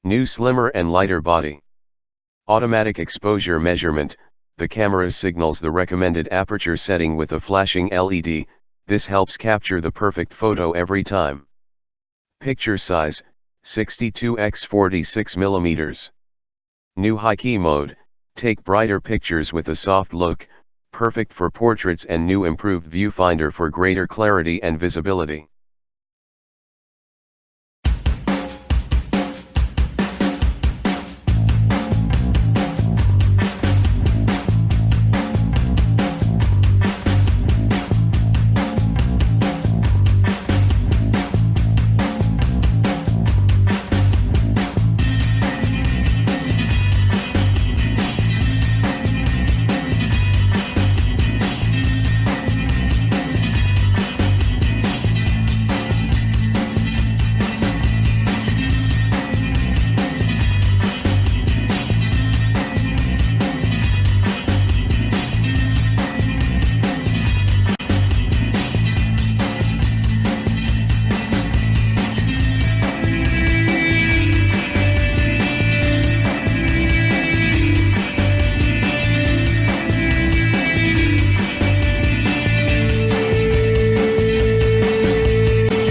New slimmer and lighter body. Automatic exposure measurement. The camera signals the recommended aperture setting with a flashing LED, this helps capture the perfect photo every time. Picture size, 62x46mm. New high key mode, take brighter pictures with a soft look, perfect for portraits, and new improved viewfinder for greater clarity and visibility.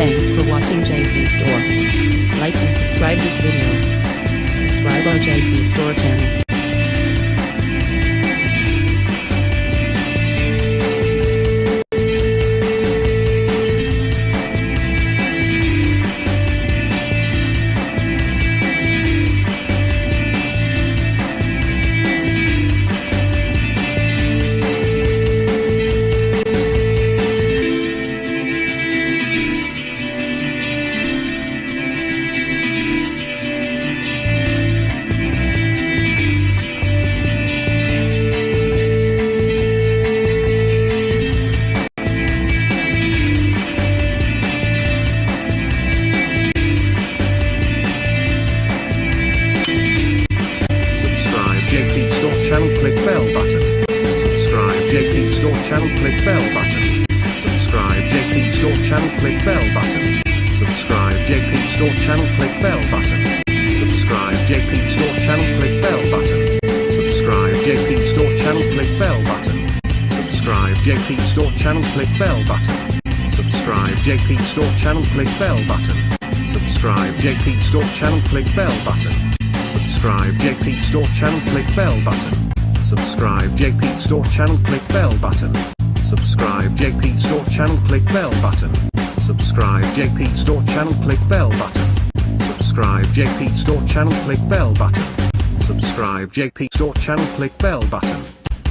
Thanks for watching JP Store. Like and subscribe this video. Subscribe our JP Store channel. Click bell button. Subscribe JP Store channel, click bell button. Subscribe JP Store channel, click bell button. Subscribe JP Store channel, click bell button. Subscribe JP Store channel, click bell button. Subscribe JP Store channel, click bell button. Subscribe JP Store channel, click bell button. Subscribe JP Store channel, click bell button. Subscribe JP Store channel, click bell button. Subscribe JP Store channel, click bell button. Subscribe JP Store channel, click bell button. Subscribe JP Store channel, click bell button. Subscribe JP Store channel, click bell button. Subscribe JP Store channel, click bell button. Subscribe JP Store channel, click bell button.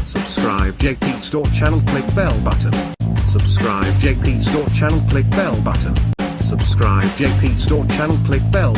Subscribe JP Store channel, click bell button. Subscribe JP Store channel, click bell button. Subscribe JP Store channel, click bell